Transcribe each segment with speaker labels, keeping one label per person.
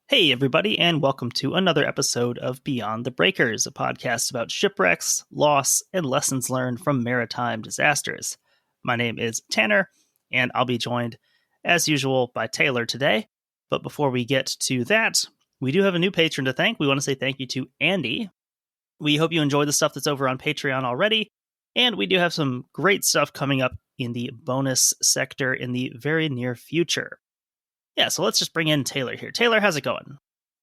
Speaker 1: Hey, everybody, and welcome to another episode of Beyond the Breakers, a podcast about shipwrecks, loss, and lessons learned from maritime disasters. My name is Tanner, and I'll be joined, as usual, by Taylor today. But before we get to that, we do have a new patron to thank. We want to say thank you to Andy. We hope you enjoy the stuff that's over on Patreon already, and we do have some great stuff coming up in the bonus sector in the very near future. Yeah, so let's just bring in Taylor here. Taylor, how's it going?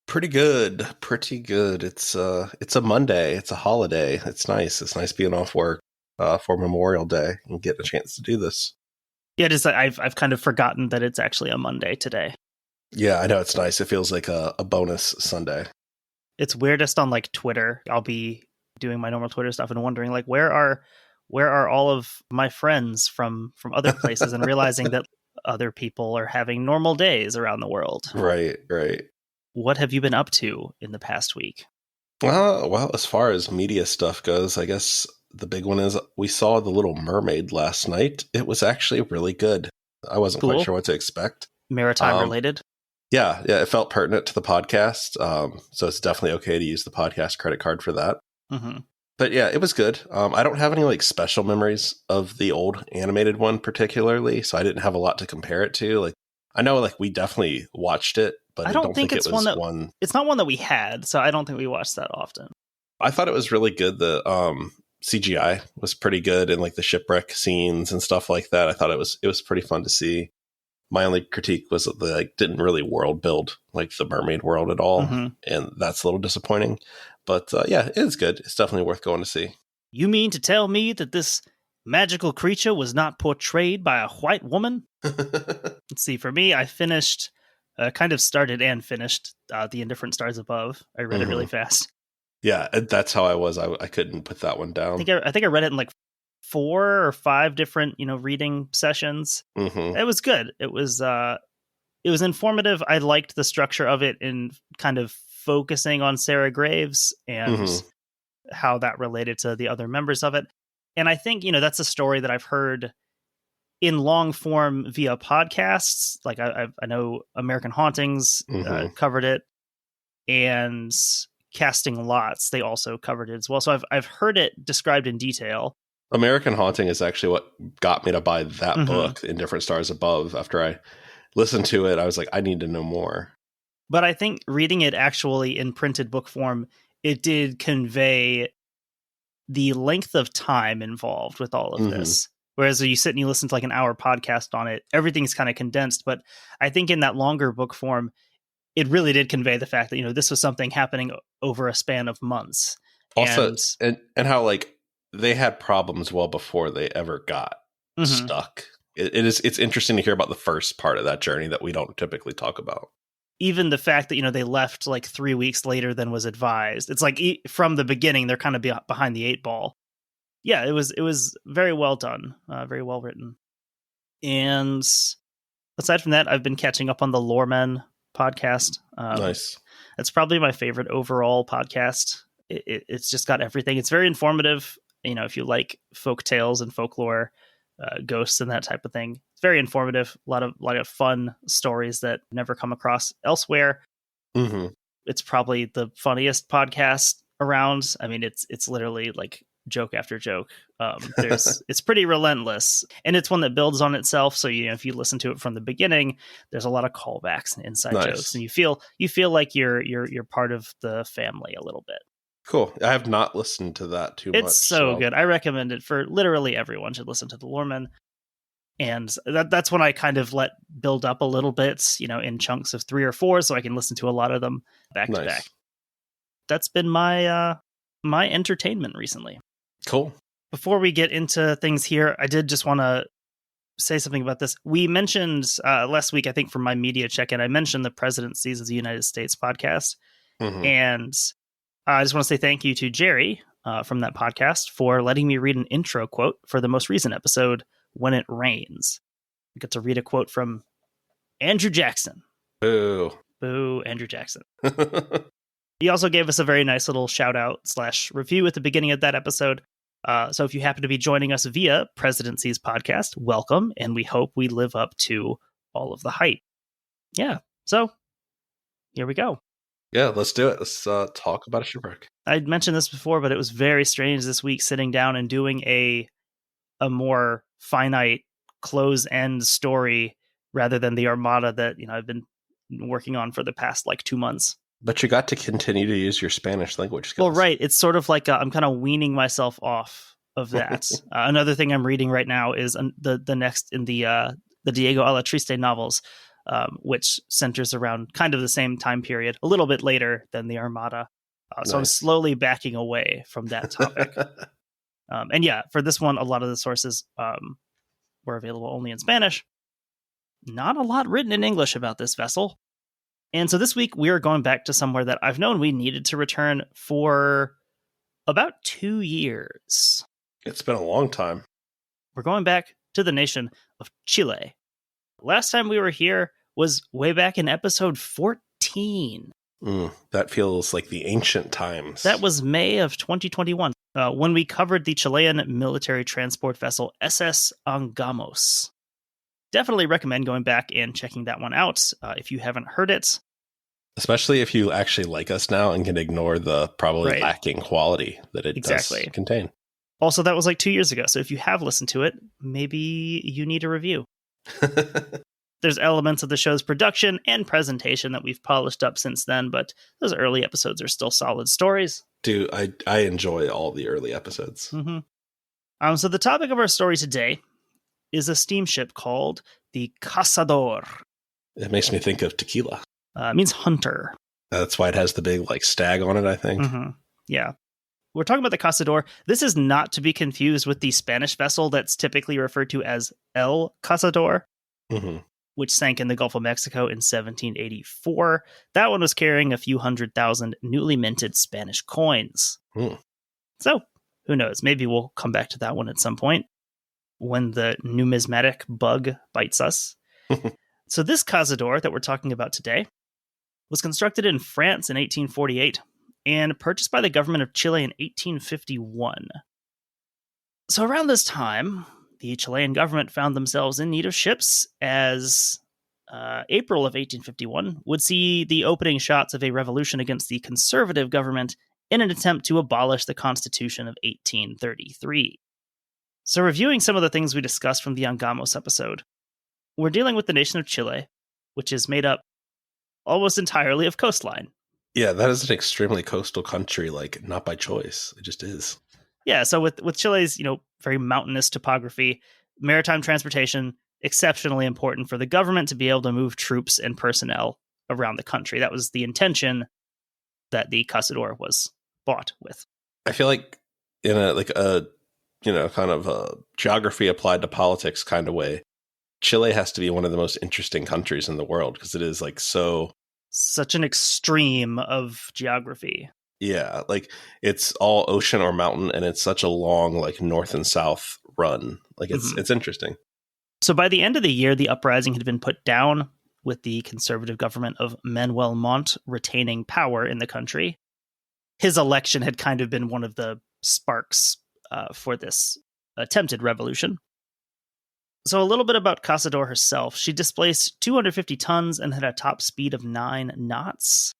Speaker 2: Pretty good. It's a Monday. It's a holiday. It's nice. It's nice being off work for Memorial Day and getting a chance to do this.
Speaker 1: Yeah, it is. I've kind of forgotten that it's actually a Monday today.
Speaker 2: Yeah, I know, it's nice. It feels like a bonus Sunday.
Speaker 1: It's weirdest on like Twitter. I'll be doing my normal Twitter stuff and wondering like where are all of my friends from other places and realizing that other people are having normal days around the world.
Speaker 2: Right.
Speaker 1: What have you been up to in the past week?
Speaker 2: Well, as far as media stuff goes, I guess the big one is we saw The Little Mermaid last night. It was actually really good. I wasn't quite sure what to expect.
Speaker 1: Maritime related?
Speaker 2: Yeah, it felt pertinent to the podcast. So it's definitely okay to use the podcast credit card for that.
Speaker 1: Mm-hmm.
Speaker 2: But yeah, it was good. I don't have any like special memories of the old animated one particularly, so I didn't have a lot to compare it to. Like, I know like we definitely watched it, but I don't think
Speaker 1: it's
Speaker 2: it was
Speaker 1: one. It's not one that we had, so I don't think we watched that often.
Speaker 2: I thought it was really good. The CGI was pretty good, and like the shipwreck scenes and stuff like that. I thought it was pretty fun to see. My only critique was that they like didn't really world build like the mermaid world at all, and that's a little disappointing. But yeah, it is good. It's definitely worth going to see.
Speaker 1: You mean to tell me that this magical creature was not portrayed by a white woman? Let's see. For me, I finished, kind of started and finished The Indifferent Stars Above. I read it really fast.
Speaker 2: Yeah, that's how I was. I couldn't put that one down.
Speaker 1: I think I read it in like 4 or 5 different, reading sessions. It was good. It was informative. I liked the structure of it in kind of focusing on Sarah Graves and how that related to the other members of it. And I think, that's a story that I've heard in long form via podcasts. Like I know American Hauntings covered it, and Casting Lots, they also covered it as well. So I've heard it described in detail.
Speaker 2: American Haunting is actually what got me to buy that book, Indifferent Stars Above. After I listened to it, I was like, I need to know more.
Speaker 1: But I think reading it actually in printed book form, it did convey the length of time involved with all of this. Whereas when you sit and you listen to like an hour podcast on it, everything's kind of condensed. But I think in that longer book form, it really did convey the fact that, this was something happening over a span of months.
Speaker 2: Also, and how like they had problems well before they ever got stuck. It's interesting to hear about the first part of that journey that we don't typically talk about.
Speaker 1: Even the fact that, they left like 3 weeks later than was advised. It's like from the beginning, they're kind of behind the 8 ball. Yeah, it was very well done, very well written. And aside from that, I've been catching up on the Loremen podcast.
Speaker 2: Nice.
Speaker 1: That's probably my favorite overall podcast. It's just got everything. It's very informative. If you like folk tales and folklore, ghosts and that type of thing. It's very informative. A lot of fun stories that never come across elsewhere. It's probably the funniest podcast around. I mean, it's literally like joke after joke. It's pretty relentless, and it's one that builds on itself. So if you listen to it from the beginning, there's a lot of callbacks and inside jokes, and you feel like you're part of the family a little bit.
Speaker 2: Cool. I have not listened to that too much.
Speaker 1: It's so good. I recommend it for literally everyone should listen to the Loremen. And that's when I kind of let build up a little bit, in chunks of 3 or 4, so I can listen to a lot of them back to back. That's been my my entertainment recently.
Speaker 2: Cool.
Speaker 1: Before we get into things here, I did just want to say something about this. We mentioned last week, I think, from my media check-in, I mentioned the Presidencies of the United States podcast. And I just want to say thank you to Jerry from that podcast for letting me read an intro quote for the most recent episode, When It Rains. I get to read a quote from Andrew Jackson.
Speaker 2: Boo.
Speaker 1: Boo, Andrew Jackson. He also gave us a very nice little shout out / review at the beginning of that episode. So if you happen to be joining us via Presidencies podcast, welcome. And we hope we live up to all of the hype. Yeah. So here we go.
Speaker 2: Yeah, let's do it. Let's talk about a shipwreck.
Speaker 1: I'd mentioned this before, but it was very strange this week sitting down and doing a more finite close-end story rather than the Armada that I've been working on for the past 2 months.
Speaker 2: But you got to continue to use your Spanish language skills.
Speaker 1: Well, right. It's sort of like I'm kind of weaning myself off of that. Another thing I'm reading right now is the next in the Diego Alatriste novels, which centers around kind of the same time period, a little bit later than the Armada. So I'm slowly backing away from that topic. And yeah, for this one, a lot of the sources were available only in Spanish. Not a lot written in English about this vessel. And so this week, we are going back to somewhere that I've known we needed to return for about 2 years.
Speaker 2: It's been a long time.
Speaker 1: We're going back to the nation of Chile. Last time we were here was way back in episode 14.
Speaker 2: That feels like the ancient times.
Speaker 1: That was May of 2021, when we covered the Chilean military transport vessel SS Angamos. Definitely recommend going back and checking that one out if you haven't heard it.
Speaker 2: Especially if you actually like us now and can ignore the probably lacking quality that it does contain.
Speaker 1: Also, that was 2 years ago, so if you have listened to it, maybe you need a review. There's elements of the show's production and presentation that we've polished up since then, but those early episodes are still solid stories.
Speaker 2: Dude, I enjoy all the early episodes.
Speaker 1: Mm-hmm. So the topic of our story today is a steamship called the Cazador.
Speaker 2: It makes me think of tequila.
Speaker 1: It means hunter.
Speaker 2: That's why it has the big stag on it, I think.
Speaker 1: Mm-hmm. Yeah. We're talking about the Cazador. This is not to be confused with the Spanish vessel that's typically referred to as El Cazador, which sank in the Gulf of Mexico in 1784. That one was carrying a few 100,000 newly minted Spanish coins. So, who knows? Maybe we'll come back to that one at some point when the numismatic bug bites us. So this Cazador that we're talking about today was constructed in France in 1848 and purchased by the government of Chile in 1851. So around this time, the Chilean government found themselves in need of ships as April of 1851 would see the opening shots of a revolution against the conservative government in an attempt to abolish the Constitution of 1833. So reviewing some of the things we discussed from the Angamos episode, we're dealing with the nation of Chile, which is made up almost entirely of coastline.
Speaker 2: Yeah, that is an extremely coastal country, not by choice. It just is.
Speaker 1: Yeah, so with Chile's, very mountainous topography, maritime transportation, exceptionally important for the government to be able to move troops and personnel around the country. That was the intention that the Cazador was bought with.
Speaker 2: I feel like in a kind of a geography applied to politics kind of way, Chile has to be one of the most interesting countries in the world because it is
Speaker 1: such an extreme of geography.
Speaker 2: Yeah, it's all ocean or mountain, and it's such a long north and south run. It's interesting.
Speaker 1: So by the end of the year, the uprising had been put down, with the conservative government of Manuel Montt retaining power in the country. His election had kind of been one of the sparks for this attempted revolution. So a little bit about Cazador herself. She displaced 250 tons and had a top speed of 9 knots.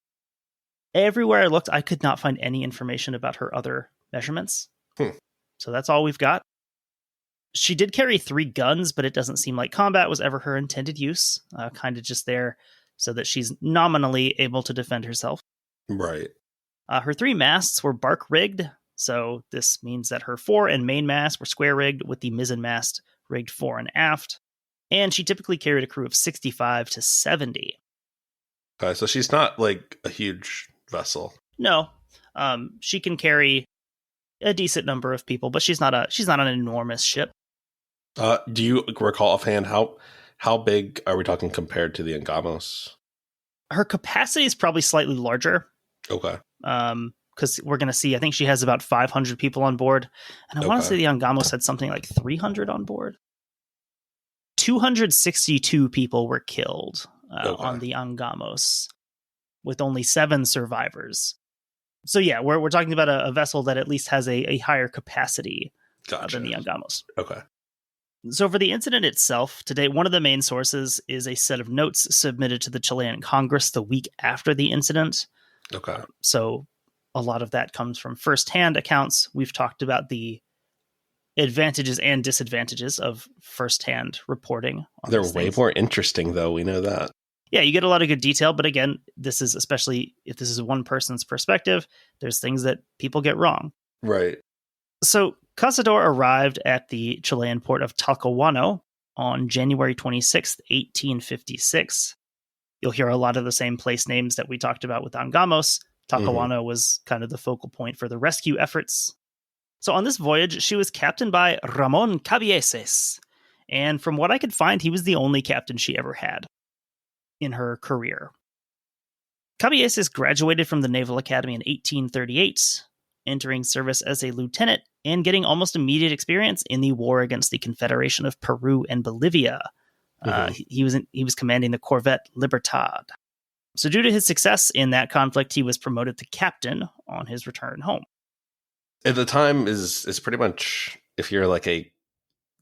Speaker 1: Everywhere I looked, I could not find any information about her other measurements. So that's all we've got. She did carry 3 guns, but it doesn't seem like combat was ever her intended use. Kind of just there so that she's nominally able to defend herself.
Speaker 2: Right.
Speaker 1: Her 3 masts were bark rigged. So this means that her fore and main mast were square rigged, with the mizzen mast rigged fore and aft. And she typically carried a crew of 65 to 70.
Speaker 2: Okay, so she's not a huge vessel.
Speaker 1: No, she can carry a decent number of people, but she's not an enormous ship.
Speaker 2: Do you recall offhand how big are we talking compared to the Angamos?
Speaker 1: Her capacity is probably slightly larger.
Speaker 2: Okay.
Speaker 1: Because we're going to see, I think she has about 500 people on board. And I want to say the Angamos had something like 300 on board. 262 people were killed on the Angamos, with only 7 survivors. So yeah, we're talking about a vessel that at least has a higher capacity than the Angamos.
Speaker 2: Okay.
Speaker 1: So for the incident itself, today, one of the main sources is a set of notes submitted to the Chilean Congress the week after the incident.
Speaker 2: Okay.
Speaker 1: So a lot of that comes from firsthand accounts. We've talked about the advantages and disadvantages of firsthand reporting.
Speaker 2: They're way more interesting, though. We know that.
Speaker 1: Yeah, you get a lot of good detail. But again, this is especially if this is one person's perspective, there's things that people get wrong.
Speaker 2: Right.
Speaker 1: So Cazador arrived at the Chilean port of Talcahuano on January 26th, 1856. You'll hear a lot of the same place names that we talked about with Angamos. Talcahuano was kind of the focal point for the rescue efforts. So on this voyage, she was captained by Ramon Cabieses. And from what I could find, he was the only captain she ever had in her career. Cabieses graduated from the Naval Academy in 1838, entering service as a lieutenant and getting almost immediate experience in the war against the Confederation of Peru and Bolivia. He was commanding the corvette Libertad. So due to his success in that conflict, he was promoted to captain on his return home.
Speaker 2: At the time is pretty much, if you're like a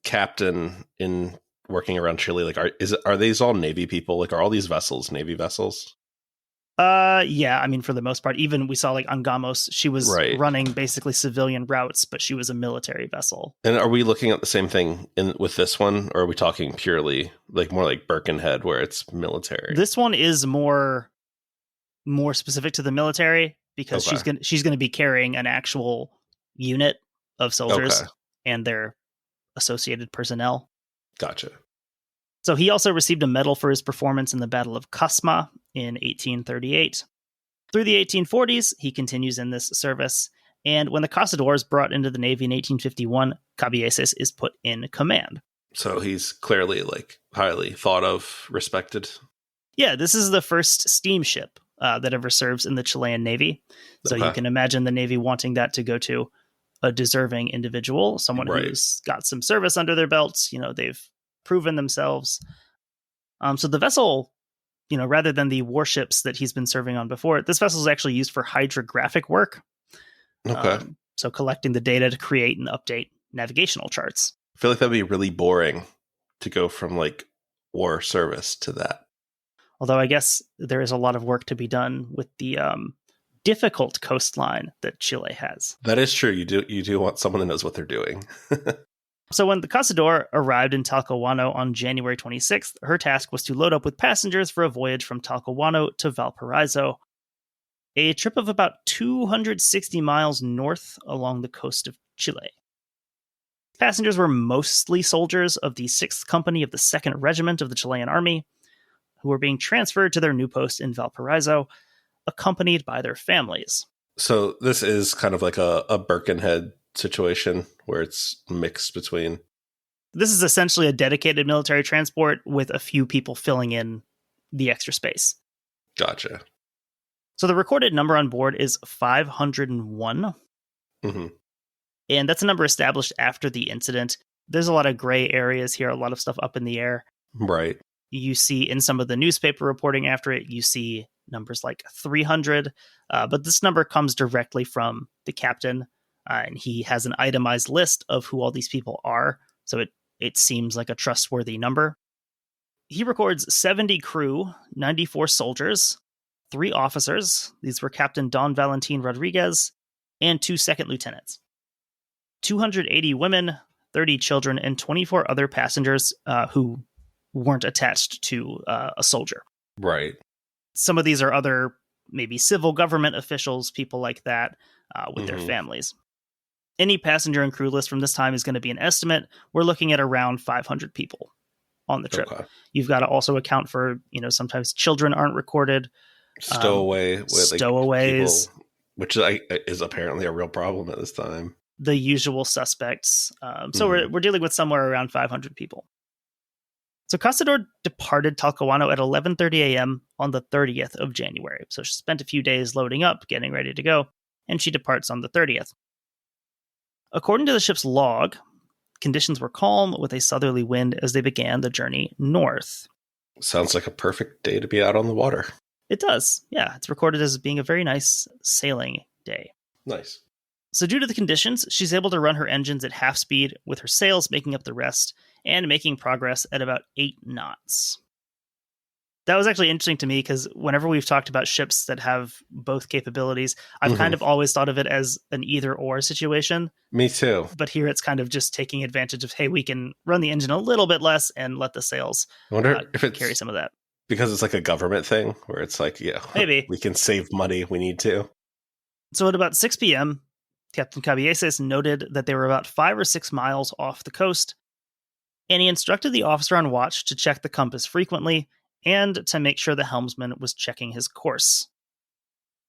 Speaker 2: captain in working around Chile, like are these all Navy people? Like, are all these vessels Navy vessels?
Speaker 1: Yeah, I mean, for the most part, even we saw like Angamos, she was running basically civilian routes, but she was a military vessel.
Speaker 2: And are we looking at the same thing with this one, or are we talking purely like more like Birkenhead, where it's military?
Speaker 1: This one is more specific to the military because she's gonna be carrying an actual unit of soldiers and their associated personnel.
Speaker 2: Gotcha.
Speaker 1: So he also received a medal for his performance in the Battle of Casma in 1838. Through the 1840s, he continues in this service, and when the Cazador is brought into the Navy in 1851, Cabieses is put in command.
Speaker 2: So he's clearly like highly thought of, respected.
Speaker 1: Yeah, this is the first steamship that ever serves in the Chilean Navy. So you can imagine the Navy wanting that to go to a deserving individual, someone who's got some service under their belts. They've proven themselves. So the vessel, rather than the warships that he's been serving on before, this vessel is actually used for hydrographic work. So collecting the data to create and update navigational charts.
Speaker 2: I feel like that'd be really boring to go from like war service to that.
Speaker 1: Although I guess there is a lot of work to be done with the difficult coastline that Chile has.
Speaker 2: That is true. You do want someone who knows what they're doing.
Speaker 1: So when the Cazador arrived in Talcahuano on January 26th, her task was to load up with passengers for a voyage from Talcahuano to Valparaiso, a trip of about 260 miles north along the coast of Chile. Passengers were mostly soldiers of the 6th Company of the 2nd Regiment of the Chilean Army, who were being transferred to their new post in Valparaiso, accompanied by their families.
Speaker 2: So this is kind of like a Birkenhead situation where it's mixed between.
Speaker 1: This is essentially a dedicated military transport with a few people filling in the extra space.
Speaker 2: Gotcha.
Speaker 1: So the recorded number on board is 501. And that's a number established after the incident. There's a lot of gray areas here, a lot of stuff up in the air.
Speaker 2: Right.
Speaker 1: You see in some of the newspaper reporting after it, you see numbers like 300. But this number comes directly from the captain. And he has an itemized list of who all these people are. So it seems like a trustworthy number. He records 70 crew, 94 soldiers, 3 officers. These were Captain Don Valentin Rodriguez and 2 second lieutenants. 280 women, 30 children, and 24 other passengers who weren't attached to a soldier.
Speaker 2: Right.
Speaker 1: Some of these are other maybe civil government officials, people like that, with their families. Any passenger and crew list from this time is going to be an estimate. We're looking at around 500 people on the trip. Okay. You've got to also account for, sometimes children aren't recorded.
Speaker 2: Stowaways, people, which is apparently a real problem at this time.
Speaker 1: The usual suspects. So we're dealing with somewhere around 500 people. So Cazador departed Talcahuano at 11:30 a.m. on the 30th of January. So she spent a few days loading up, getting ready to go, and she departs on the 30th. According to the ship's log, conditions were calm with a southerly wind as they began the journey north.
Speaker 2: Sounds like a perfect day to be out on the water.
Speaker 1: It does. Yeah, it's recorded as being a very nice sailing day.
Speaker 2: Nice.
Speaker 1: So due to the conditions, she's able to run her engines at half speed with her sails making up the rest, and making progress at about 8 knots. That was actually interesting to me because whenever we've talked about ships that have both capabilities, I've kind of always thought of it as an either or situation.
Speaker 2: Me too.
Speaker 1: But here it's kind of just taking advantage of, hey, we can run the engine a little bit less and let the sails
Speaker 2: I wonder if it's
Speaker 1: carry some of that.
Speaker 2: Because it's like a government thing where it's like, yeah,
Speaker 1: maybe
Speaker 2: we can save money. We need to.
Speaker 1: So at about 6 p.m., Captain Cabieses noted that they were about 5 or 6 miles off the coast, and he instructed the officer on watch to check the compass frequently and to make sure the helmsman was checking his course.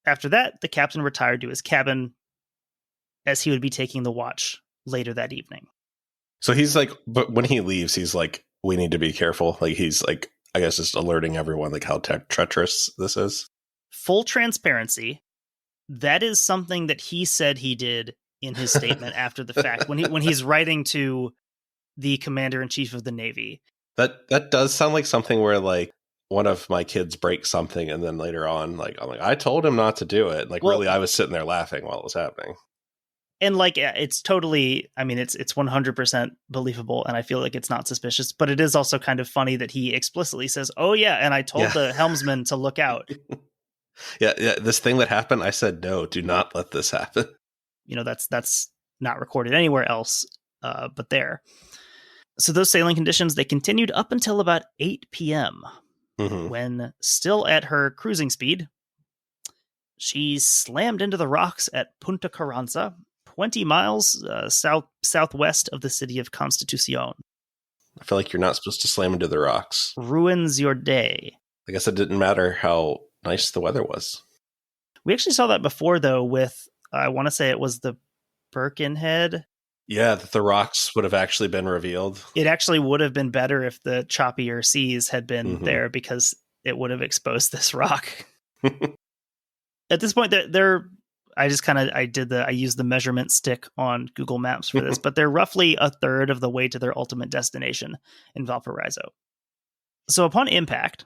Speaker 1: After that, the captain retired to his cabin as he would be taking the watch later that evening.
Speaker 2: So he's like, but when he leaves, he's like, we need to be careful. Like he's like, I guess just alerting everyone like how treacherous this is.
Speaker 1: Full transparency. That is something that he said he did in his statement after the fact when he's writing to the commander-in-chief of the Navy.
Speaker 2: That does sound like something where like one of my kids breaks something and then later on like I'm like I told him not to do it. Like really I was sitting there laughing while it was happening.
Speaker 1: And like it's totally, I mean it's 100% believable and I feel like it's not suspicious, but it is also kind of funny that he explicitly says, "Oh yeah, and I told the helmsman to look out."
Speaker 2: Yeah, this thing that happened, I said no, do not let this happen.
Speaker 1: You know, that's not recorded anywhere else but there. So those sailing conditions, they continued up until about 8 p.m. when, still at her cruising speed, she slammed into the rocks at Punta Carranza, 20 miles southwest of the city of Constitucion.
Speaker 2: I feel like you're not supposed to slam into the rocks.
Speaker 1: Ruins your day. I
Speaker 2: guess it didn't matter how nice the weather was.
Speaker 1: We actually saw that before, though, with, I want to say it was the Birkenhead.
Speaker 2: Yeah, that the rocks would have actually been revealed.
Speaker 1: It actually would have been better if the choppier seas had been there because it would have exposed this rock. At this point, I used the measurement stick on Google Maps for this, but they're roughly a third of the way to their ultimate destination in Valparaiso. So upon impact,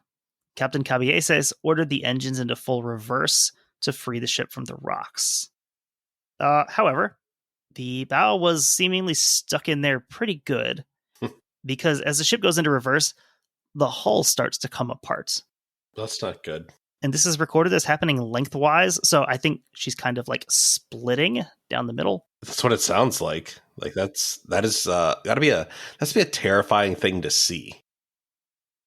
Speaker 1: Captain Cabieses ordered the engines into full reverse to free the ship from the rocks. However, the bow was seemingly stuck in there pretty good because as the ship goes into reverse, the hull starts to come apart.
Speaker 2: That's not good.
Speaker 1: And this is recorded as happening lengthwise, so I think she's kind of like splitting down the middle.
Speaker 2: That's what it sounds like. Like that's gotta be a terrifying thing to see.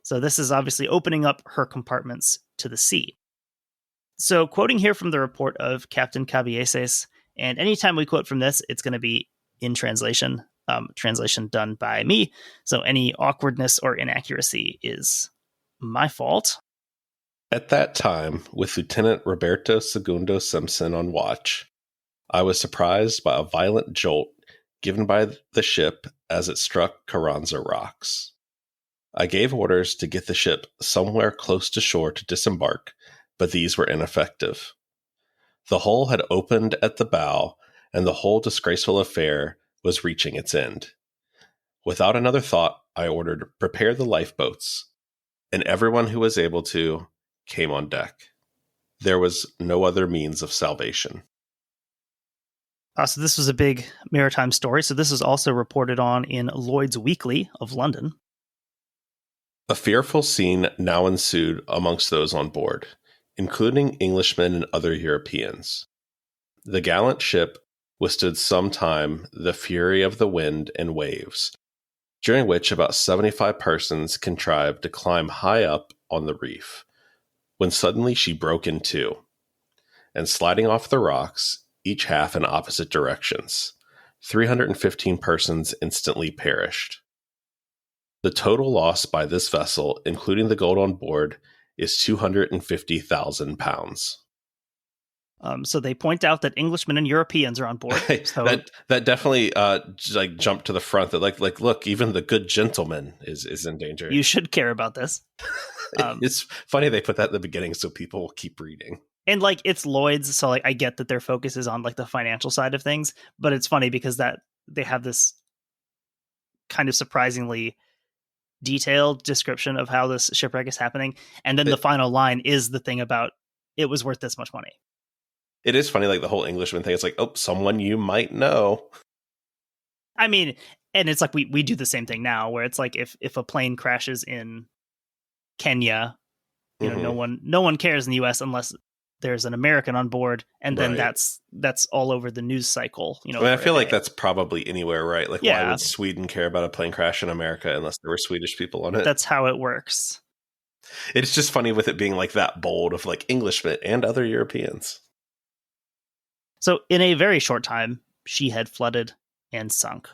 Speaker 1: So this is obviously opening up her compartments to the sea. So quoting here from the report of Captain Cabieses, and anytime we quote from this, it's going to be in translation, translation done by me. So any awkwardness or inaccuracy is my fault.
Speaker 2: At that time, with Lieutenant Roberto Segundo Simpson on watch, I was surprised by a violent jolt given by the ship as it struck Carranza rocks. I gave orders to get the ship somewhere close to shore to disembark, but these were ineffective. The hull had opened at the bow, and the whole disgraceful affair was reaching its end. Without another thought, I ordered, "Prepare the lifeboats," and everyone who was able to came on deck. There was no other means of salvation.
Speaker 1: So this was a big maritime story. So this was also reported on in Lloyd's Weekly of London.
Speaker 2: A fearful scene now ensued amongst those on board, including Englishmen and other Europeans. The gallant ship withstood some time the fury of the wind and waves, during which about 75 persons contrived to climb high up on the reef, when suddenly she broke in two, and sliding off the rocks, each half in opposite directions, 315 persons instantly perished. The total loss by this vessel, including the gold on board, is £250,000.
Speaker 1: So they point out that Englishmen and Europeans are on board. So
Speaker 2: that definitely like jumped to the front. That like look, even the good gentleman is in danger.
Speaker 1: You should care about this.
Speaker 2: It's funny they put that in the beginning so people will keep reading.
Speaker 1: And like it's Lloyd's, so like I get that their focus is on like the financial side of things, but it's funny because that they have this kind of surprisingly detailed description of how this shipwreck is happening, and then the final line is the thing about it was worth this much money.
Speaker 2: It is funny, like the whole Englishman thing. It's like, oh, someone you might know.
Speaker 1: I mean, And it's like we do the same thing now, where it's like if a plane crashes in Kenya, you know, no one cares in the US unless there's an American on board, and then that's all over the news cycle, you know.
Speaker 2: I mean, I feel like that's probably anywhere, right? Like,
Speaker 1: yeah.
Speaker 2: Why would Sweden care about a plane crash in America unless there were Swedish people on it?
Speaker 1: That's how it works.
Speaker 2: It's just funny with it being like that bold of like Englishmen and other Europeans.
Speaker 1: So in a very short time, she had flooded and sunk.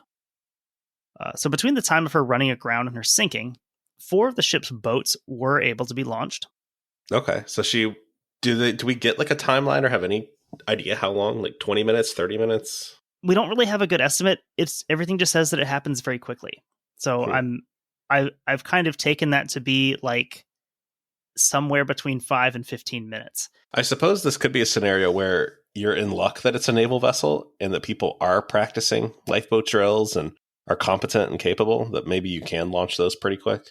Speaker 1: So between the time of her running aground and her sinking, 4 of the ship's boats were able to be launched.
Speaker 2: Okay, so do we get like a timeline or have any idea how long? Like 20 minutes, 30 minutes?
Speaker 1: We don't really have a good estimate. Everything just says that it happens very quickly. So I've kind of taken that to be like somewhere between 5 and 15 minutes.
Speaker 2: I suppose this could be a scenario where you're in luck that it's a naval vessel and that people are practicing lifeboat drills and are competent and capable, that maybe you can launch those pretty quick.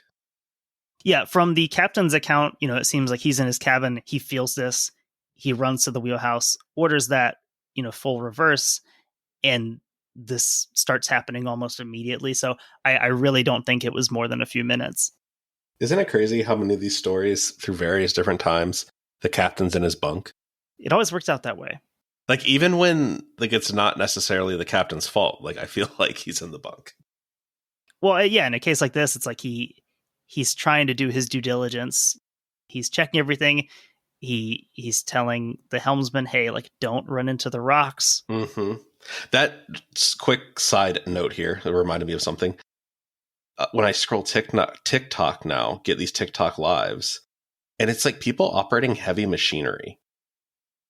Speaker 1: Yeah, from the captain's account, you know, it seems like he's in his cabin. He feels this. He runs to the wheelhouse, orders that, you know, full reverse, and this starts happening almost immediately. So I really don't think it was more than a few minutes.
Speaker 2: Isn't it crazy how many of these stories, through various different times, the captain's in his bunk?
Speaker 1: It always works out that way.
Speaker 2: Like, even when like it's not necessarily the captain's fault, like I feel like he's in the bunk.
Speaker 1: Well, yeah, in a case like this, it's like he's trying to do his due diligence. He's checking everything. He's telling the helmsman, hey, like, don't run into the rocks.
Speaker 2: Mm-hmm. That quick side note here that reminded me of something. When I scroll TikTok now, get these TikTok lives, and it's like people operating heavy machinery.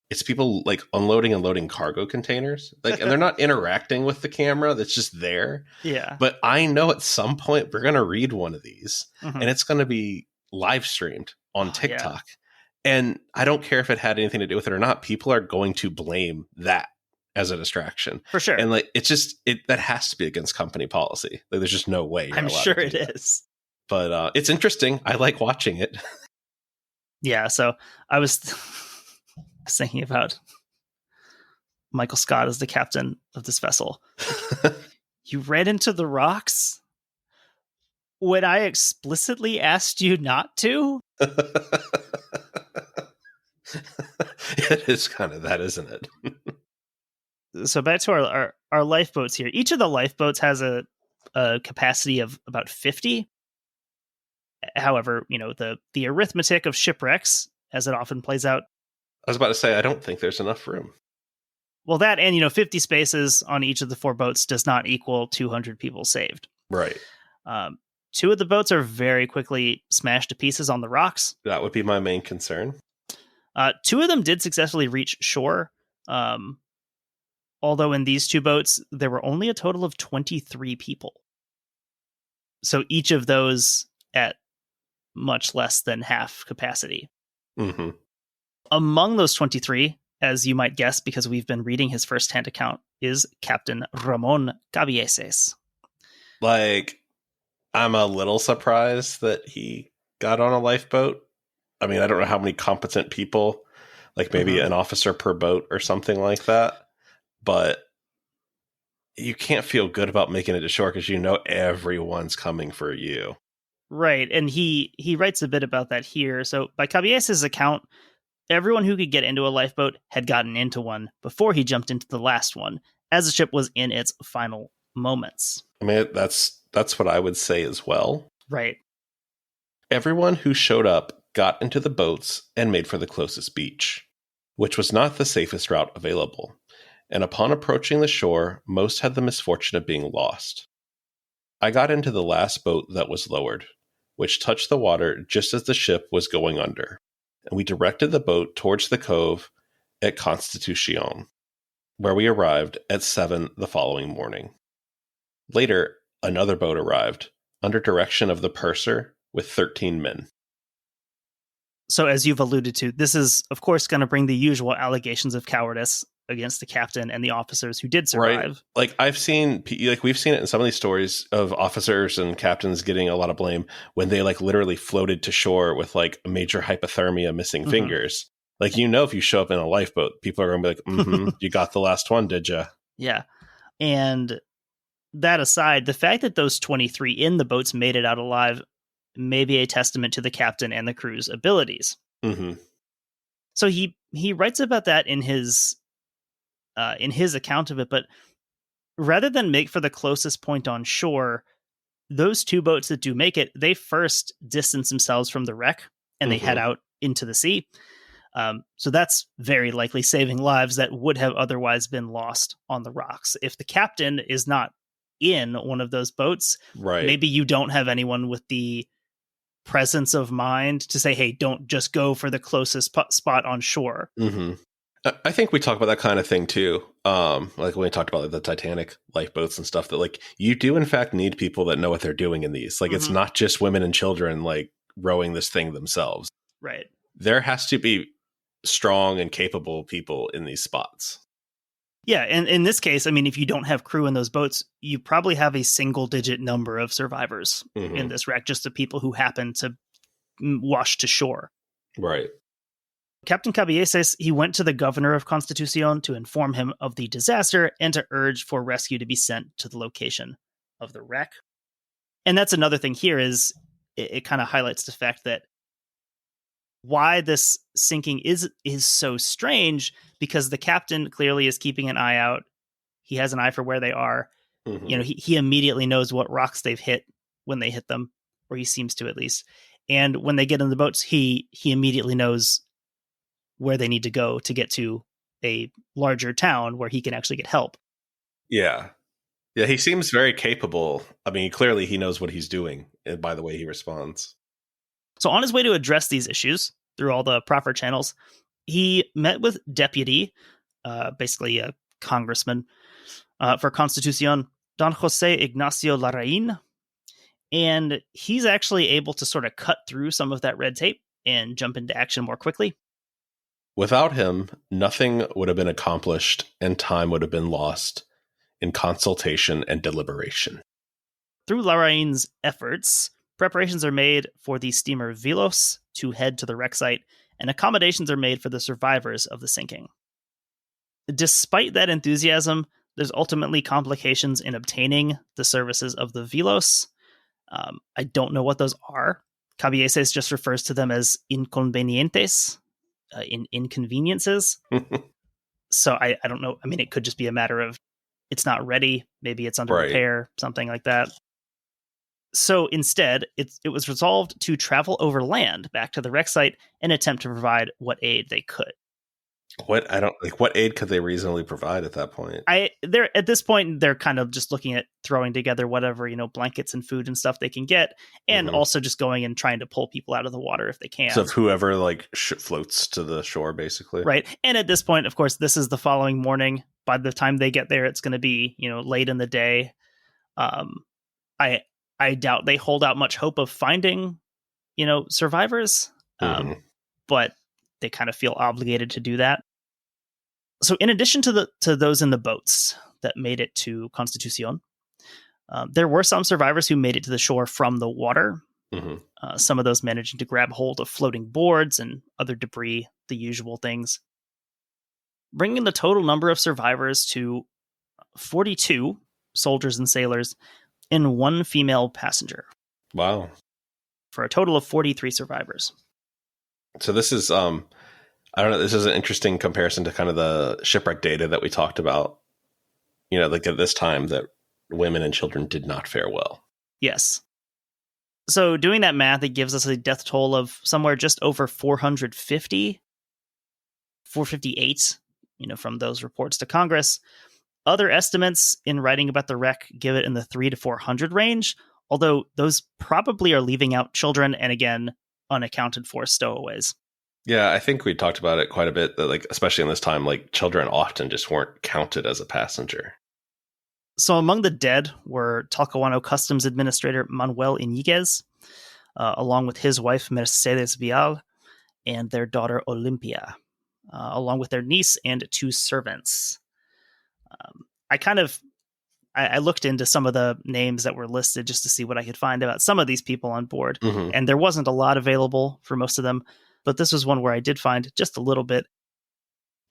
Speaker 2: It's people like unloading and loading cargo containers, like, and they're not interacting with the camera. That's just there.
Speaker 1: Yeah.
Speaker 2: But I know at some point we're going to read one of these and it's going to be live streamed on TikTok. Yeah. And I don't care if it had anything to do with it or not. People are going to blame that as a distraction.
Speaker 1: For sure.
Speaker 2: And like, it's just, that has to be against company policy. Like, there's just no way.
Speaker 1: I'm sure it is.
Speaker 2: But it's interesting. I like watching it.
Speaker 1: Yeah. So I was thinking about Michael Scott as the captain of this vessel. You ran into the rocks when I explicitly asked you not to?
Speaker 2: It is kind of that, isn't it?
Speaker 1: So back to our lifeboats here. Each of the lifeboats has a capacity of about 50. However, you know, the arithmetic of shipwrecks, as it often plays out.
Speaker 2: I was about to say, I don't think there's enough room.
Speaker 1: Well, that and, you know, 50 spaces on each of the 4 boats does not equal 200 people saved.
Speaker 2: Right.
Speaker 1: 2 of the boats are very quickly smashed to pieces on the rocks.
Speaker 2: That would be my main concern.
Speaker 1: 2 of them did successfully reach shore. Although in these 2 boats, there were only a total of 23 people. So each of those at much less than half capacity.
Speaker 2: Mm-hmm.
Speaker 1: Among those 23, as you might guess, because we've been reading his first-hand account, is Captain Ramon Cabieses.
Speaker 2: Like, I'm a little surprised that he got on a lifeboat. I mean, I don't know how many competent people, like maybe an officer per boat or something like that. But you can't feel good about making it to shore because you know everyone's coming for you.
Speaker 1: Right, and he writes a bit about that here. So by Cabieses' account, everyone who could get into a lifeboat had gotten into one before he jumped into the last one, as the ship was in its final moments.
Speaker 2: I mean, that's what I would say as well.
Speaker 1: Right.
Speaker 2: Everyone who showed up got into the boats and made for the closest beach, which was not the safest route available. And upon approaching the shore, most had the misfortune of being lost. I got into the last boat that was lowered, which touched the water just as the ship was going under, and we directed the boat towards the cove at Constitucion, where we arrived at 7 the following morning. Later, another boat arrived, under direction of the purser, with 13 men.
Speaker 1: So as you've alluded to, this is, of course, going to bring the usual allegations of cowardice against the captain and the officers who did survive.
Speaker 2: Right. Like we've seen it in some of these stories of officers and captains getting a lot of blame when they like literally floated to shore with like major hypothermia, missing fingers. Like, you know, if you show up in a lifeboat, people are going to be like, you got the last one, did you?
Speaker 1: Yeah. And that aside, the fact that those 23 in the boats made it out alive may be a testament to the captain and the crew's abilities.
Speaker 2: Mm-hmm.
Speaker 1: So he writes about that in his account of it, but rather than make for the closest point on shore, those two boats that do make it, they first distance themselves from the wreck and they head out into the sea. So that's very likely saving lives that would have otherwise been lost on the rocks. If the captain is not in one of those boats,
Speaker 2: right,
Speaker 1: maybe you don't have anyone with the presence of mind to say, hey, don't just go for the closest spot on shore.
Speaker 2: Mm-hmm. I think we talk about that kind of thing too. Like when we talked about like, the Titanic lifeboats and stuff, that like you do in fact need people that know what they're doing in these. Like it's not just women and children like rowing this thing themselves.
Speaker 1: Right.
Speaker 2: There has to be strong and capable people in these spots.
Speaker 1: Yeah, and in this case, I mean, if you don't have crew in those boats, you probably have a single-digit number of survivors in this wreck, just the people who happen to wash to shore.
Speaker 2: Right.
Speaker 1: Captain Cabieses, he went to the governor of Constitucion to inform him of the disaster and to urge for rescue to be sent to the location of the wreck. And that's another thing here is it kind of highlights the fact that why this sinking is so strange, because the captain clearly is keeping an eye out. He has an eye for where they are. You know, he immediately knows what rocks they've hit when they hit them, or he seems to at least. And when they get in the boats, he immediately knows where they need to go to get to a larger town where he can actually get help.
Speaker 2: Yeah. Yeah, he seems very capable. I mean, clearly he knows what he's doing by the way he responds.
Speaker 1: So on his way to address these issues through all the proper channels, he met with deputy, basically a congressman for Constitucion, Don Jose Ignacio Larraín. And he's actually able to sort of cut through some of that red tape and jump into action more quickly.
Speaker 2: Without him, nothing would have been accomplished and time would have been lost in consultation and deliberation.
Speaker 1: Through Larraín's efforts, preparations are made for the steamer Vilos to head to the wreck site, and accommodations are made for the survivors of the sinking. Despite that enthusiasm, there's ultimately complications in obtaining the services of the Vilos. I don't know what those are. Cabieses just refers to them as inconvenientes, inconveniences. So I don't know. I mean, it could just be a matter of it's not ready. Maybe it's under repair, something like that. So instead, it was resolved to travel over land back to the wreck site and attempt to provide what aid they could.
Speaker 2: What aid could they reasonably provide at that point?
Speaker 1: At this point, they're kind of just looking at throwing together whatever, blankets and food and stuff they can get, and also just going and trying to pull people out of the water if they can.
Speaker 2: So whoever floats to the shore, basically.
Speaker 1: Right. And at this point, of course, this is the following morning. By the time they get there, it's going to be, late in the day. I doubt they hold out much hope of finding, survivors, but they kind of feel obligated to do that. So in addition to those in the boats that made it to Constitucion, there were some survivors who made it to the shore from the water. Some of those managing to grab hold of floating boards and other debris, the usual things, bringing the total number of survivors to 42 soldiers and sailors and one female passenger.
Speaker 2: Wow. For
Speaker 1: a total of 43 survivors.
Speaker 2: So this is, I don't know, this is an interesting comparison to kind of the shipwreck data that we talked about, like at this time that women and children did not fare well.
Speaker 1: Yes. So doing that math, it gives us a death toll of somewhere just over 458, from those reports to Congress. Other estimates in writing about the wreck give it in the 300 to 400 range, although those probably are leaving out children and, again, unaccounted for stowaways.
Speaker 2: Yeah, I think we talked about it quite a bit, that especially in this time, children often just weren't counted as a passenger.
Speaker 1: So among the dead were Talcahuano Customs Administrator Manuel Iñiguez, along with his wife Mercedes Vial and their daughter Olympia, along with their niece and two servants. I looked into some of the names that were listed just to see what I could find about some of these people on board, and there wasn't a lot available for most of them, but this was one where I did find just a little bit.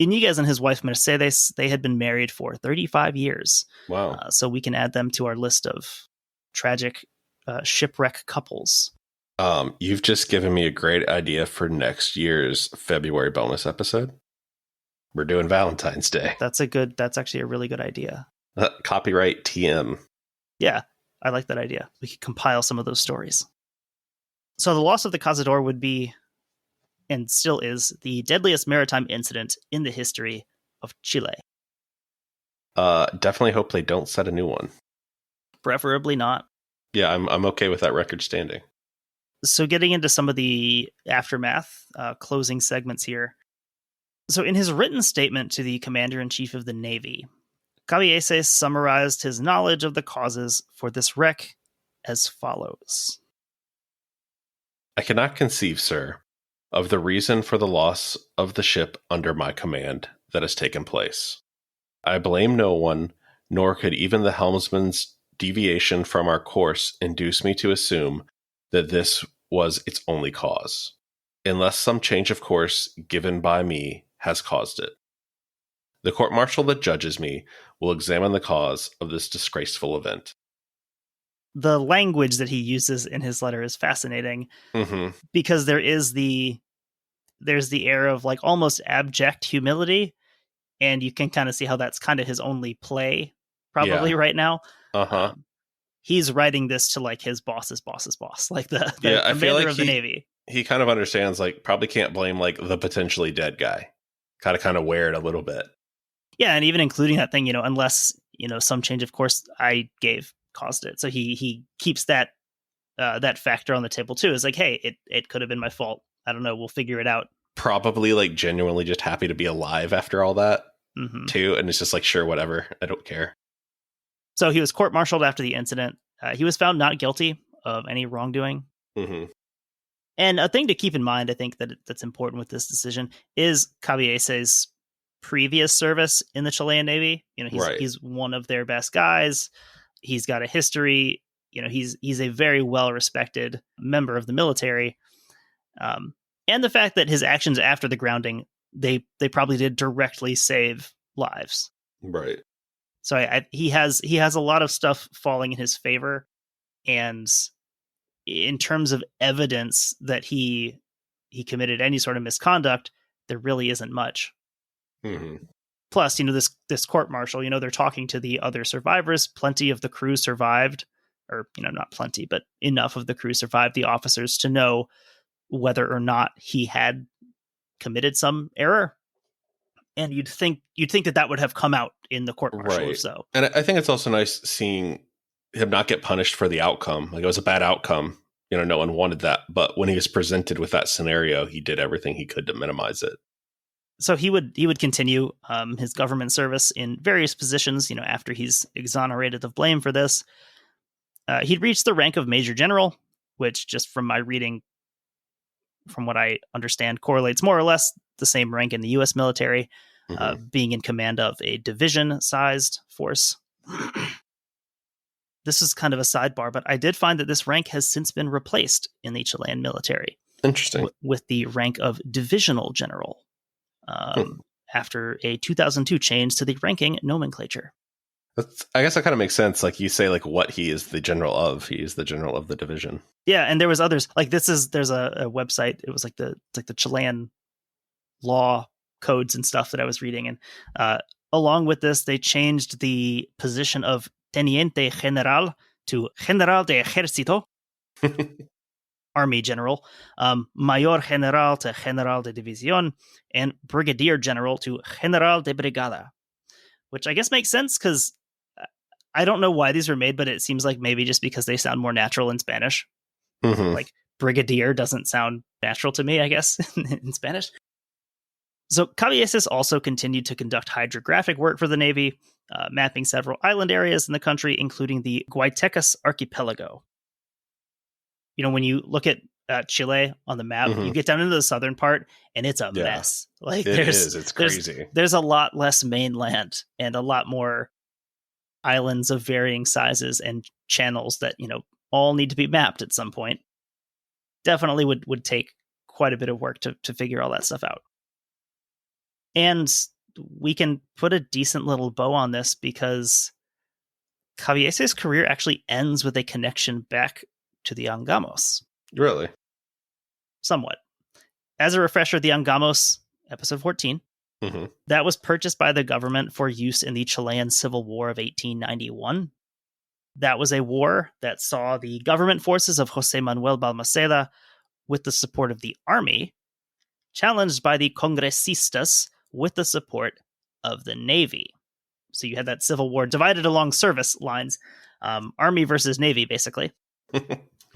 Speaker 1: Iniguez and his wife Mercedes, they had been married for 35 years.
Speaker 2: Wow.
Speaker 1: So we can add them to our list of tragic shipwreck couples.
Speaker 2: You've just given me a great idea for next year's February bonus episode. We're doing Valentine's Day.
Speaker 1: That's actually a really good idea.
Speaker 2: Copyright TM.
Speaker 1: Yeah, I like that idea. We could compile some of those stories. So the loss of the Cazador would be, and still is, the deadliest maritime incident in the history of Chile.
Speaker 2: Definitely hope they don't set a new one.
Speaker 1: Preferably not.
Speaker 2: Yeah, I'm okay with that record standing.
Speaker 1: So getting into some of the aftermath, closing segments here. So in his written statement to the Commander-in-Chief of the Navy, Caballese summarized his knowledge of the causes for this wreck as follows.
Speaker 2: I cannot conceive, sir, of the reason for the loss of the ship under my command that has taken place. I blame no one, nor could even the helmsman's deviation from our course induce me to assume that this was its only cause, unless some change of course given by me has caused it. The court-martial that judges me will examine the cause of this disgraceful event.
Speaker 1: The language that he uses in his letter is fascinating because there's the air of like almost abject humility, and you can kind of see how that's kind of his only play probably right now. He's writing this to like his boss's boss, like the commander of the Navy.
Speaker 2: He kind of understands, like, probably can't blame like the potentially dead guy. Kind of wear it a little bit.
Speaker 1: Yeah, and even including that thing, unless some change of course I gave caused it. So he keeps that factor on the table too. It's like, hey, it could have been my fault. I don't know. We'll figure it out.
Speaker 2: Probably like genuinely just happy to be alive after all that too. And it's just like, sure, whatever. I don't care.
Speaker 1: So he was court-martialed after the incident. He was found not guilty of any wrongdoing. And a thing to keep in mind, I think that's important with this decision is Caballese's previous service in the Chilean Navy. He's one of their best guys. He's got a history. He's a very well-respected member of the military. And the fact that his actions after the grounding, they probably did directly save lives.
Speaker 2: Right.
Speaker 1: So he has a lot of stuff falling in his favor, and in terms of evidence that he committed any sort of misconduct, there really isn't much. Plus, this court martial, they're talking to the other survivors. Plenty of the crew survived, or not plenty, but enough of the crew survived the officers to know whether or not he had committed some error. And you'd think that would have come out in the court martial.
Speaker 2: Right.
Speaker 1: So,
Speaker 2: and I think it's also nice seeing him not get punished for the outcome. Like, it was a bad outcome. No one wanted that. But when he was presented with that scenario, he did everything he could to minimize it.
Speaker 1: So he would continue his government service in various positions. After he's exonerated of blame for this, he'd reached the rank of Major General, which, just from my reading, from what I understand, correlates more or less the same rank in the U.S. military, being in command of a division-sized force. This is kind of a sidebar, but I did find that this rank has since been replaced in the Chilean military.
Speaker 2: Interesting.
Speaker 1: With the rank of Divisional General, after a 2002 change to the ranking nomenclature.
Speaker 2: I guess that kind of makes sense. Like, you say, like, what he is the general of. He is the general of the division. Yeah,
Speaker 1: and there was others. Like, there's a website. It was like the Chilean law codes and stuff that I was reading. And along with this, they changed the position of Teniente General to General de Ejército, Army General, Mayor General to General de División, and Brigadier General to General de Brigada, which I guess makes sense because I don't know why these were made, but it seems like maybe just because they sound more natural in Spanish. Like, Brigadier doesn't sound natural to me, I guess, in Spanish. So Caballese also continued to conduct hydrographic work for the Navy, mapping several island areas in the country, including the Guaytecas Archipelago. When you look at Chile on the map, you get down into the southern part, and it's a mess. Like,
Speaker 2: it's crazy.
Speaker 1: There's a lot less mainland and a lot more islands of varying sizes and channels that, all need to be mapped at some point. Definitely would take quite a bit of work to figure all that stuff out. And we can put a decent little bow on this because Caviese's career actually ends with a connection back to the Angamos.
Speaker 2: Really?
Speaker 1: Somewhat. As a refresher, the Angamos, episode 14, that was purchased by the government for use in the Chilean Civil War of 1891. That was a war that saw the government forces of José Manuel Balmaceda, with the support of the army, challenged by the Congresistas with the support of the Navy. So you had that civil war divided along service lines, army versus Navy, basically.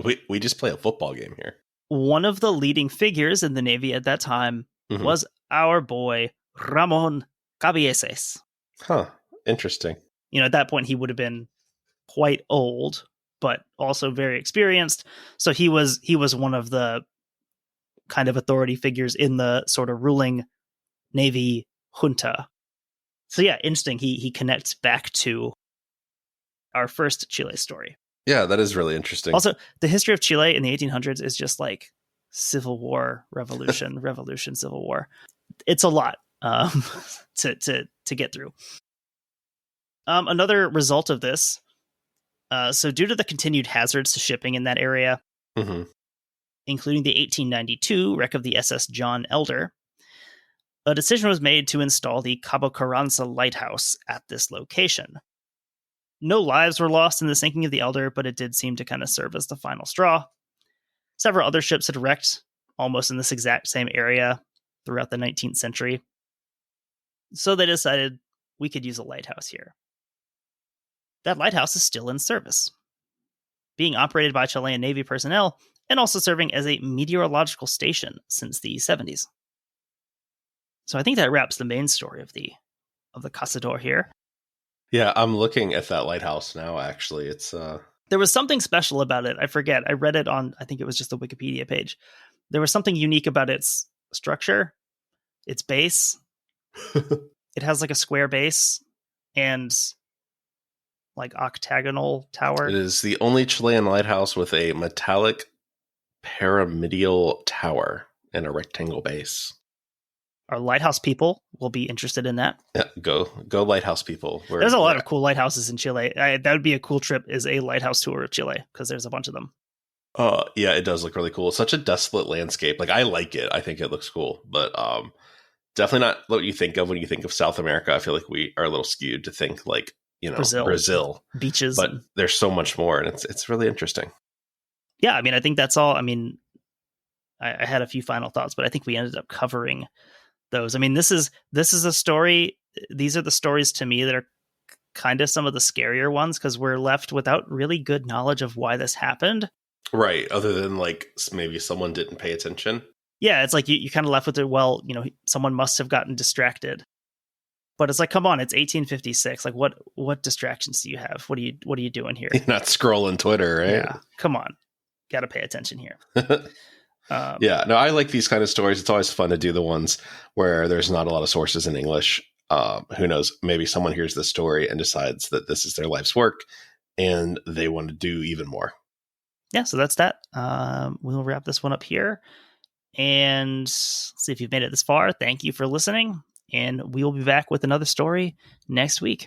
Speaker 2: we just play a football game here.
Speaker 1: One of the leading figures in the Navy at that time was our boy, Ramon Cabieses.
Speaker 2: Huh. Interesting.
Speaker 1: At that point, he would have been quite old, but also very experienced. So he was one of the kind of authority figures in the sort of ruling Navy junta. So yeah, interesting. He connects back to our first Chile story.
Speaker 2: Yeah, that is really interesting.
Speaker 1: Also, the history of Chile in the 1800s is just like civil war, revolution, revolution, civil war. It's a lot to get through. Another result of this, so due to the continued hazards to shipping in that area, including the 1892 wreck of the SS John Elder, a decision was made to install the Cabo Carranza lighthouse at this location. No lives were lost in the sinking of the Elder, but it did seem to kind of serve as the final straw. Several other ships had wrecked almost in this exact same area throughout the 19th century. So they decided we could use a lighthouse here. That lighthouse is still in service, being operated by Chilean Navy personnel and also serving as a meteorological station since the 70s. So I think that wraps the main story of the Cazador here.
Speaker 2: Yeah, I'm looking at that lighthouse now, actually. It's
Speaker 1: There was something special about it. I forget. I read it on, I think it was just the Wikipedia page. There was something unique about its structure, its base. It has like a square base and like octagonal tower.
Speaker 2: It is the only Chilean lighthouse with a metallic pyramidal tower and a rectangle base.
Speaker 1: Our lighthouse people will be interested in that.
Speaker 2: Yeah, go lighthouse people.
Speaker 1: There's a lot of cool lighthouses in Chile. That would be a cool trip, is a lighthouse tour of Chile, because there's a bunch of them.
Speaker 2: Yeah, it does look really cool. It's such a desolate landscape. Like, I like it. I think it looks cool, but definitely not what you think of when you think of South America. I feel like we are a little skewed to think like, Brazil
Speaker 1: beaches,
Speaker 2: but there's so much more, and it's really interesting.
Speaker 1: Yeah, I mean, I think that's all. I mean, I had a few final thoughts, but I think we ended up covering those. I mean, this is a story. These are the stories to me that are kind of some of the scarier ones, because we're left without really good knowledge of why this happened.
Speaker 2: Right. Other than like maybe someone didn't pay attention. Yeah,
Speaker 1: it's like you kind of left with it. Well, someone must have gotten distracted. But it's like, come on, it's 1856. Like, what distractions do you have? What are you doing here?
Speaker 2: You're not scrolling Twitter, right?
Speaker 1: Yeah, come on, got to pay attention here.
Speaker 2: Yeah, no, I like these kind of stories. It's always fun to do the ones where there's not a lot of sources in English. Who knows? Maybe someone hears this story and decides that this is their life's work, and they want to do even more.
Speaker 1: Yeah, so that's that. We'll wrap this one up here, and see if you've made it this far. Thank you for listening. And we will be back with another story next week.